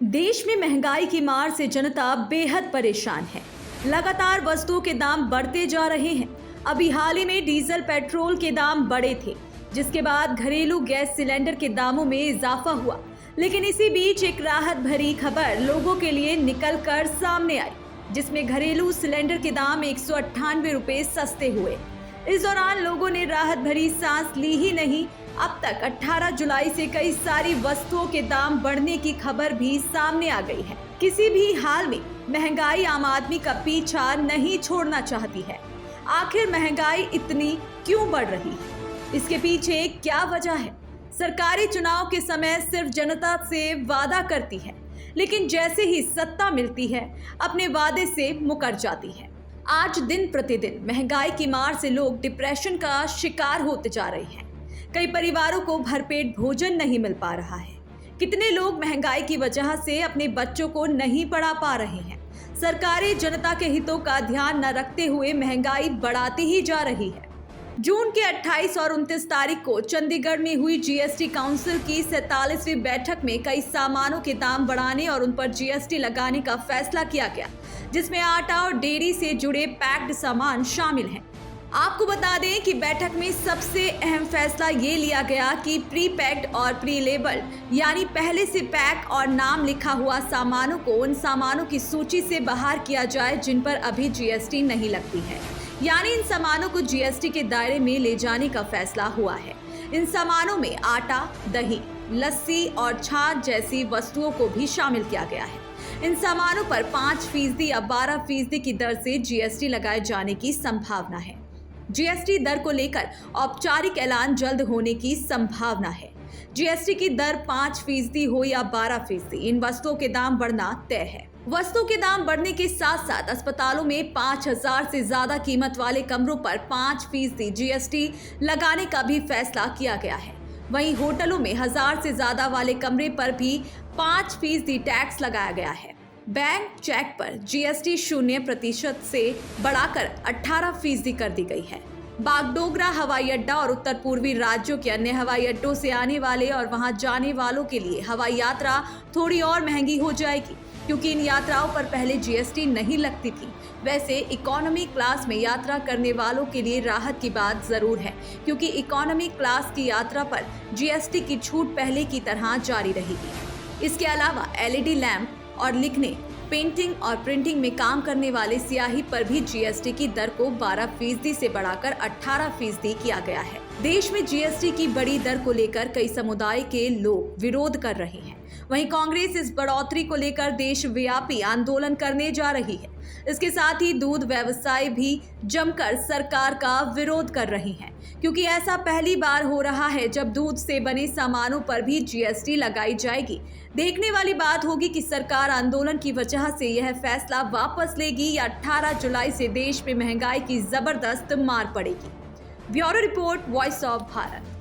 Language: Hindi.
देश में महंगाई की मार से जनता बेहद परेशान है। लगातार वस्तुओं के दाम बढ़ते जा रहे हैं। अभी हाल ही में डीजल पेट्रोल के दाम बढ़े थे, जिसके बाद घरेलू गैस सिलेंडर के दामों में इजाफा हुआ। लेकिन इसी बीच एक राहत भरी खबर लोगों के लिए निकल कर सामने आई, जिसमें घरेलू सिलेंडर के दाम 198 रुपए सस्ते हुए। इस दौरान लोगों ने राहत भरी सांस ली ही नहीं, अब तक 18 जुलाई से कई सारी वस्तुओं के दाम बढ़ने की खबर भी सामने आ गई है। किसी भी हाल में महंगाई आम आदमी का पीछा नहीं छोड़ना चाहती है। आखिर महंगाई इतनी क्यों बढ़ रही है? इसके पीछे क्या वजह है? सरकारी चुनाव के समय सिर्फ जनता से वादा करती है, लेकिन जैसे ही सत्ता मिलती है अपने वादे से मुकर जाती है। आज दिन प्रतिदिन महंगाई की मार से लोग डिप्रेशन का शिकार होते जा रहे हैं। कई परिवारों को भरपेट भोजन नहीं मिल पा रहा है। कितने लोग महंगाई की वजह से अपने बच्चों को नहीं पढ़ा पा रहे हैं। सरकारें जनता के हितों का ध्यान न रखते हुए महंगाई बढ़ाती ही जा रही है। जून के 28 और 29 तारीख को चंडीगढ़ में हुई जीएसटी काउंसिल की 47वीं बैठक में कई सामानों के दाम बढ़ाने और उन पर जीएसटी लगाने का फैसला किया गया, जिसमें आटा और डेयरी से जुड़े पैक्ड सामान शामिल हैं। आपको बता दें कि बैठक में सबसे अहम फैसला ये लिया गया कि प्री पैक्ड और प्री लेबल यानी पहले से पैक और नाम लिखा हुआ सामानों को उन सामानों की सूची से बाहर किया जाए जिन पर अभी जीएसटी नहीं लगती है, यानी इन सामानों को जीएसटी के दायरे में ले जाने का फैसला हुआ है। इन सामानों में आटा, दही, लस्सी और छाछ जैसी वस्तुओं को भी शामिल किया गया है। इन सामानों पर 5% या 12% की दर से जीएसटी लगाए जाने की संभावना है। जीएसटी दर को लेकर औपचारिक ऐलान जल्द होने की संभावना है। जीएसटी की दर 5% हो या 12%, इन वस्तुओं के दाम बढ़ना तय है। वस्तुओं के दाम बढ़ने के साथ साथ अस्पतालों में 5,000 से ज्यादा कीमत वाले कमरों पर 5% जीएसटी लगाने का भी फैसला किया गया है। वहीं होटलों में 1,000 से ज्यादा वाले कमरे पर भी 5% टैक्स लगाया गया है। बैंक चेक पर जीएसटी 0% से बढ़ाकर 18% कर दी गई है। बागडोगरा हवाई अड्डा और उत्तर पूर्वी राज्यों के अन्य हवाई अड्डों से आने वाले और वहां जाने वालों के लिए हवाई यात्रा थोड़ी और महंगी हो जाएगी, क्योंकि इन यात्राओं पर पहले जीएसटी नहीं लगती थी। वैसे इकोनॉमी क्लास में यात्रा करने वालों के लिए राहत की बात जरूर है, क्योंकि इकोनॉमी क्लास की यात्रा पर जीएसटी की छूट पहले की तरह जारी रहेगी। इसके अलावा एलईडी लैंप और लिखने, पेंटिंग और प्रिंटिंग में काम करने वाले सियाही पर भी जीएसटी की दर को 12% से बढ़ाकर 18% किया गया है। देश में जीएसटी की बड़ी दर को लेकर कई समुदाय के लोग विरोध कर रहे हैं। वहीं कांग्रेस इस बढ़ोतरी को लेकर देशव्यापी आंदोलन करने जा रही है। इसके साथ ही दूध व्यवसाय भी जमकर सरकार का विरोध कर रही हैं, क्योंकि ऐसा पहली बार हो रहा है जब दूध से बने सामानों पर भी जीएसटी लगाई जाएगी। देखने वाली बात होगी कि सरकार आंदोलन की वजह से यह फैसला वापस लेगी या 18 जुलाई से देश में महंगाई की जबरदस्त मार पड़ेगी। Bureau report, voice of Bharat.